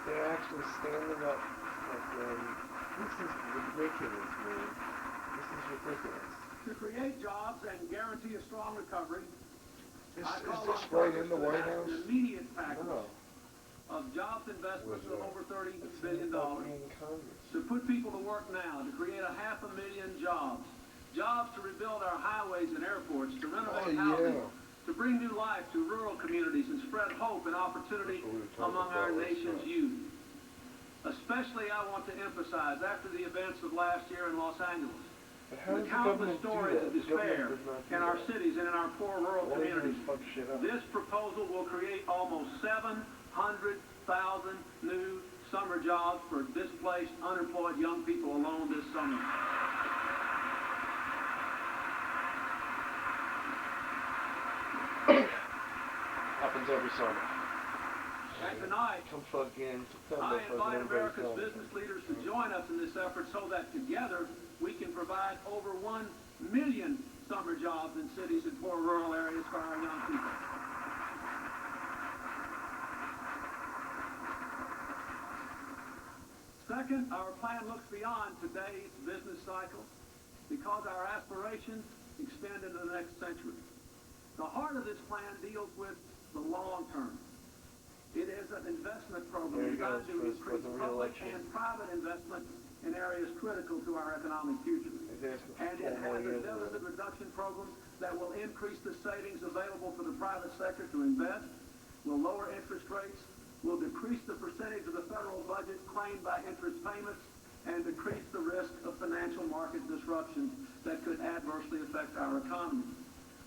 They're actually standing up like, this is ridiculous, man. This is ridiculous. To create jobs and guarantee a strong recovery, Is I call this on right Congress in the to White enact House? an immediate package No. of jobs investments of over $30 billion In Congress. to put people to work now, to create 500,000 jobs, jobs to rebuild our highways and airports, to renovate housing, to bring new life to rural communities and spread hope and opportunity among our nation's youth. Especially I want to emphasize after the events of last year in Los Angeles, the countless stories of despair in our cities and in our poor rural communities. This proposal will create almost 700,000 new summer jobs for displaced, unemployed young people alone this summer. Happens every summer. And tonight, Come fucking September, I invite America's everybody business leaders to join us in this effort so that together we can provide over 1 million summer jobs in cities and poor rural areas for our young people. Second, our plan looks beyond today's business cycle because our aspirations extend into the next century. The heart of this plan deals with the long term. It is an investment program designed to increase public and private investment in areas critical to our economic future. And it has a deficit reduction program that will increase the savings available for the private sector to invest, will lower interest rates, will decrease the percentage of the federal budget claimed by interest payments, and decrease the risk of financial market disruptions that could adversely affect our economy.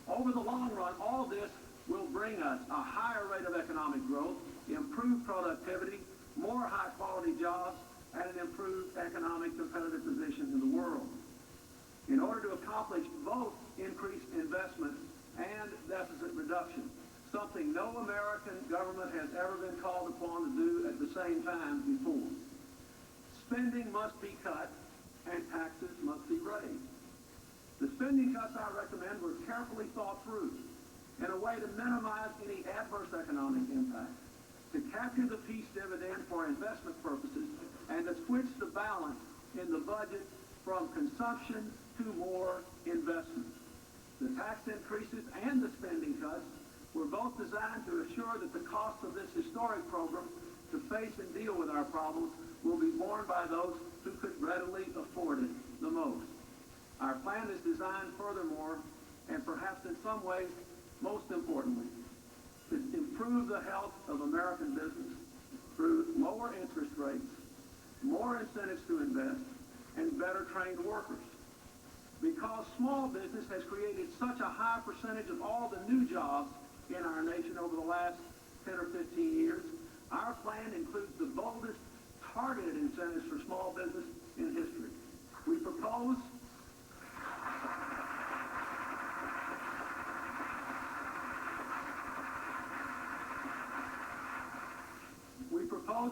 Over the long run, all this will bring us a higher rate of economic growth, improved productivity, more high-quality jobs, and an improved economic competitive position in the world. In order to accomplish both increased investment and deficit reduction, something no American government has ever been called upon to do at the same time before. Spending must be cut and taxes must be raised. The spending cuts I recommend were carefully thought through in a way to minimize any adverse economic impact, to capture the peace dividend for investment purposes, and to switch the balance in the budget from consumption to more investment. The tax increases and the spending cuts were both designed to assure that the cost of this historic program to face and deal with our problems will be borne by those who could readily afford it the most. Our plan is designed furthermore, and perhaps in some ways most importantly, to improve the health of American business through lower interest rates, more incentives to invest, and better trained workers. Because small business has created such a high percentage of all the new jobs in our nation over the last 10 or 15 years, our plan includes the boldest targeted incentives for small business in history. We propose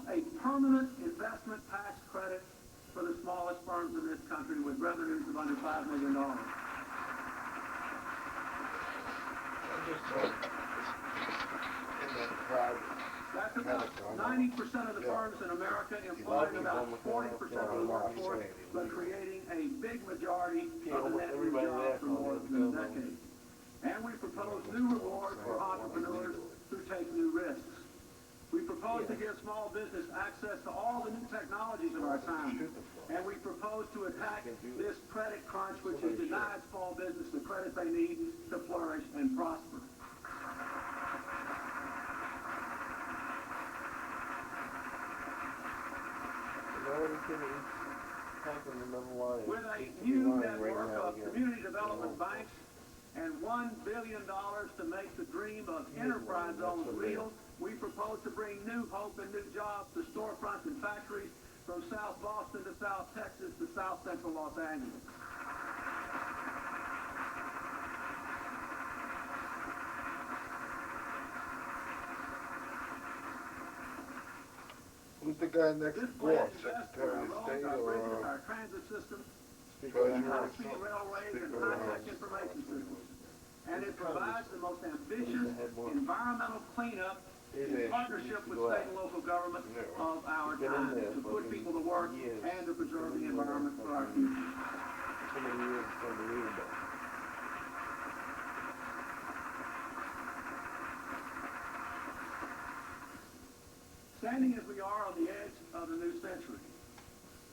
a permanent investment tax credit for the smallest firms in this country with revenues of under $5 million. That's about 90% of the firms in America, employing about 40% of the workforce, but creating a big majority of the net new jobs for more than a decade. And we propose new rewards for entrepreneurs who take new risks. We propose to give small business access to all the new technologies of our time. And we propose to attack this credit crunch which has denied small business the credit they need to flourish and prosper. With a new network of community development banks and $1 billion to make the dream of enterprise zones real, we propose to bring new hope and new jobs to storefronts and factories from South Boston to South Texas to South Central Los Angeles. Who's the guy next This door? plan Secretary of State our bridges, or our transit system, Treasurer? high-speed railways, and high-tech information systems. And it provides the most ambitious environmental cleanup in partnership with state and local government of our designed there to for put people to work years. and to preserve the environment for our future. So many years, it's unbelievable. Standing as we are on the edge of the new century,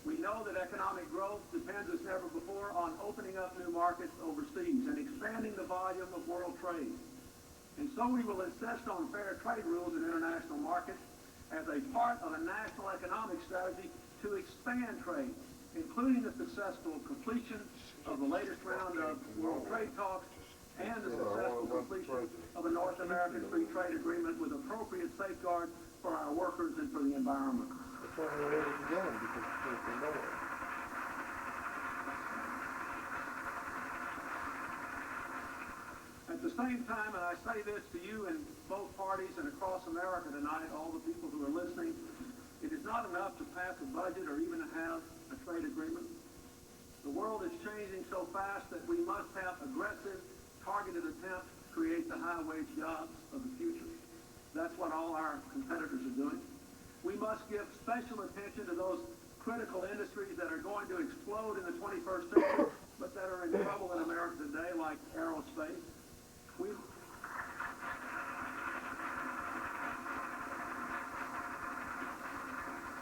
we know that economic growth depends as never before on opening up new markets overseas and expanding the volume of world trade. And so we will insist on fair trade rules in international markets as a part of a national economic strategy to expand trade, including the successful completion of the latest round of world trade talks and the successful completion of a North American free trade agreement with appropriate safeguards for our workers and for the environment. It's only way to get them because it came from nowhere. At the same time, and I say this to you in both parties and across America tonight, all the people who are listening, it is not enough to pass a budget or even to have a trade agreement. The world is changing so fast that we must have aggressive, targeted attempts to create the high-wage jobs of the future. That's what all our competitors are doing. We must give special attention to those critical industries that are going to explode in the 21st century, but that are in trouble in America today, like aerospace.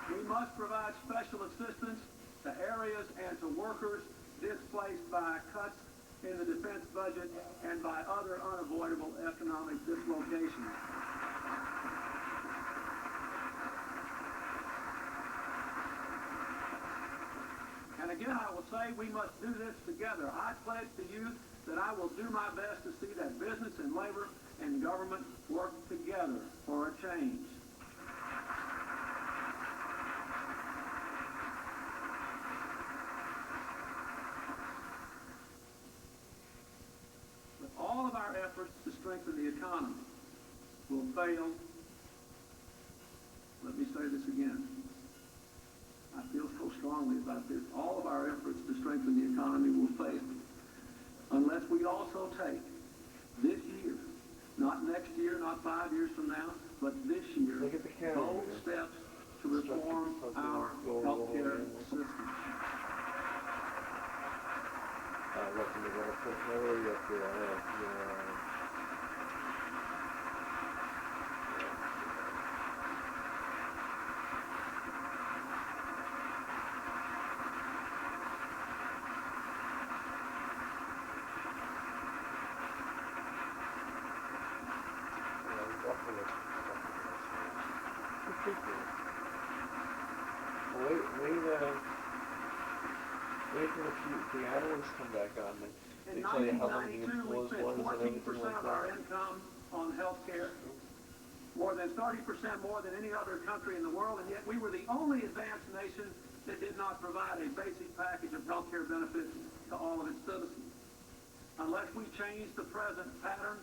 We must provide special assistance to areas and to workers displaced by cuts in the defense budget and by other unavoidable economic dislocations. And again, I will say we must do this together. I pledge to you that I will do my best to see that business and labor and government work together for a change. But all of our efforts to strengthen the economy will fail. Let me say this again. I feel so strongly about this. All of our efforts to strengthen the economy will fail unless we also take this year, not next year, not 5 years from now, but this year, bold steps to reform our healthcare system. Look, you're going to put Hillary up there. Wait till the analysts come back on and In tell you how many 1992, we employees spent was and 14% everything like of our that. income on health care, more than 30% more than any other country in the world, and yet we were the only advanced nation that did not provide a basic package of health care benefits to all of its citizens. Unless we change the present pattern,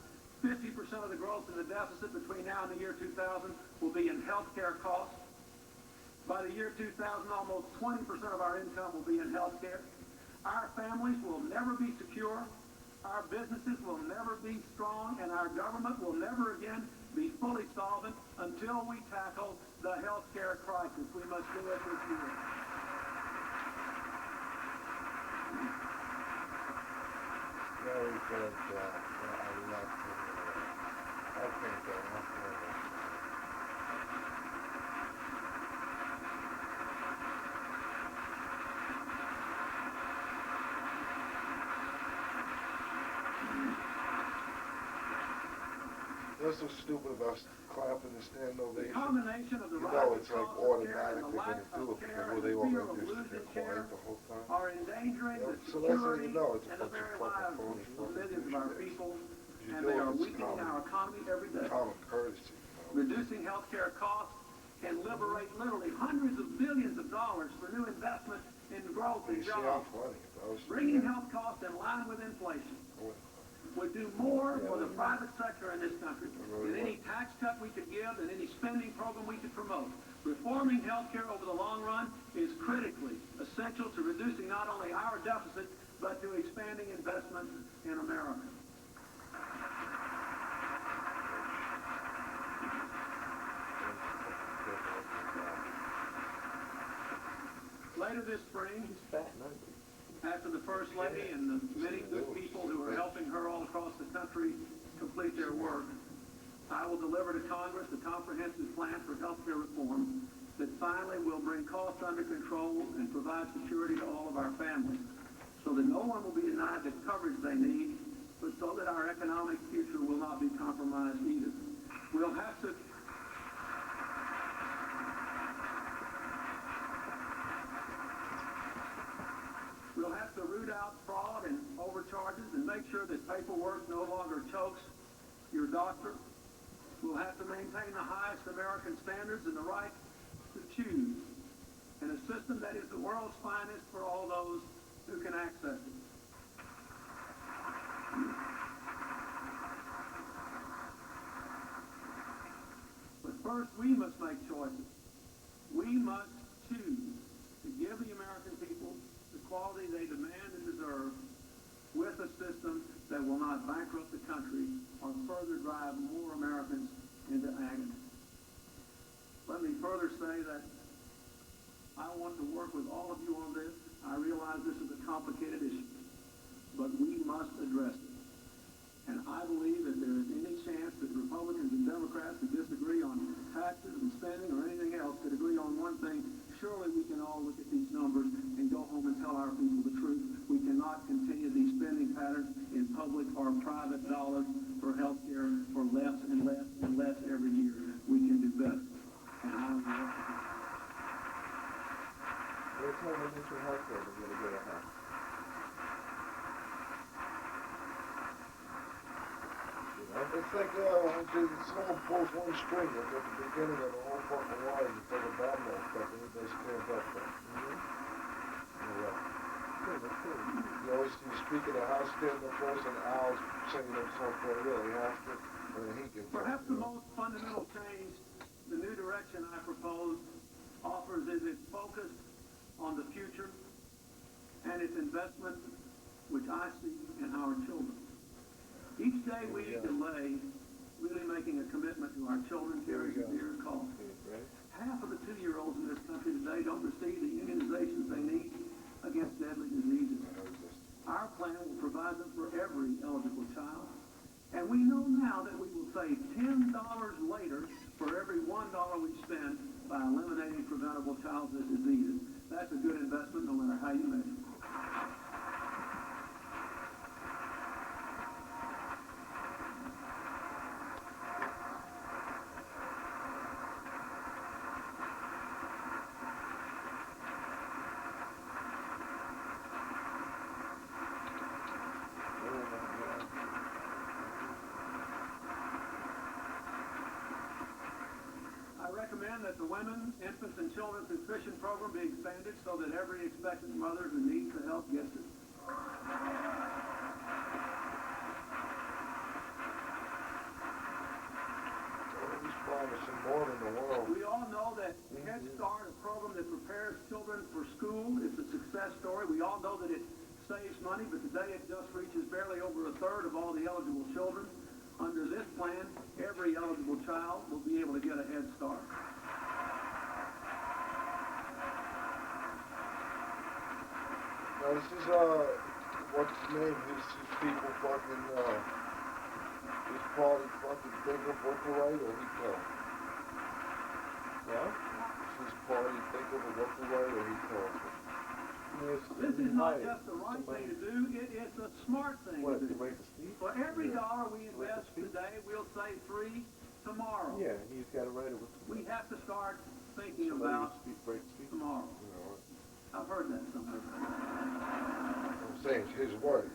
50% of the growth in the deficit between now and the year 2000 will be in health care costs. By the year 2000, almost 20% of our income will be in health care. Our families will never be secure, our businesses will never be strong, and our government will never again be fully solvent until we tackle the health care crisis. We must do it this year. Very good. I love to. I think that's What's so stupid about clapping and standing The ovation? combination of the You know rising it's like cost of care and the automatically lack gonna do of it care because and they the all fear gonna of just losing get care quiet the whole time. are endangering the So that's how security you know it's a and the bunch of very fucking lives phony of millions of our people, You and do they it, are it's weakening our economy every day. common courtesy. You know? Reducing healthcare costs can liberate literally hundreds of billions of dollars for new investment in growth and You see, I'm jobs. funny. If I was Bringing health costs in line with inflation would do more for the private sector in this country than any tax cut we could give, than any spending program we could promote. Reforming healthcare over the long run is critically essential to reducing not only our deficit, but to expanding investment in America. Later this spring, He's fat and ugly. after the First Lady and the many good people who are helping her all across the country complete their work, I will deliver to Congress a comprehensive plan for health care reform that finally will bring costs under control and provide security to all of our families, so that no one will be denied the coverage they need, but so that our economic future will not be compromised either. We'll have to root out fraud and overcharges and make sure that paperwork no longer chokes your doctor. We'll have to maintain the highest American standards and the right to choose, and a system that is the world's finest for all those who can access it. But first, we must make choices. We must choose to give the American people the quality they demand and deserve, with a system that will not bankrupt the country or further drive more Americans into agony. Let me further say that I want to work with all of you on this. I realize this is a complicated issue, but we must address it. And I believe if there is any chance that Republicans and Democrats who disagree on taxes and spending or anything else could agree on one thing, surely we can all look at these numbers and go home and tell our people the truth. We cannot continue these spending patterns in public or private dollars for health care for less and less and less every year. We can do better. And I will work with you. They're telling me mental health care is going to get a house. It's like someone pulls one string at the beginning of the whole fucking line until the domino effect and everybody stands up there. You always speak of the house stand up first and Al's singing that song for a really have to, and then he gets Perhaps the most fundamental change the new direction I propose offers is its focus on the future and its investment, which I see in our children. Each day we delay really making a commitment to our children carries a dear cost. Half of the 2-year-olds in this country today don't receive the immunizations they need against deadly diseases. Our plan will provide them for every eligible child. And we know now that we will save $10 later for every $1 we spend by eliminating preventable childhood diseases. That's a good investment no matter how you measure it. I recommend that the Women, Infants, and Children's Nutrition Program be expanded so that every expectant mother who needs the help gets it. He's promising more than the world. We all know that Head Start, a program that prepares children for school, is a success story. We all know that it saves money, but today it just reaches barely over a third of all the eligible children. Under this plan, every eligible child will be able to get a Head Start. Now this is what's his name? These people fucking is probably fucking thinking what the right or he killed. Well, This is party thinking of what the right or he killed. This is not just the right thing to do, it is the smart thing what, to to do. rate the speed? For every dollar we invest today, we'll save 3 tomorrow. Yeah, he's got to write it with We have to start thinking somebody about with speed, break speed. tomorrow. You know, I've heard that somewhere. I'm saying it's his words.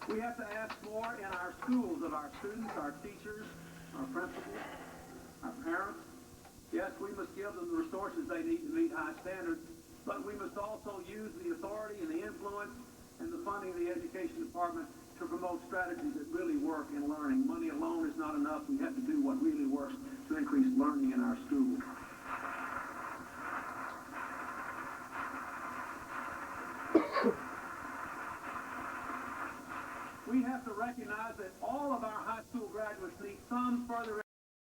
We have to ask more in our schools of our students, our teachers, our principals, our parents. Yes, we must give them the resources they need to meet high standards, but we must also use the authority and the influence and the funding of the education department to promote strategies that really work in learning. Money alone is not enough. We have to do what really works to increase learning in our schools. We have to recognize that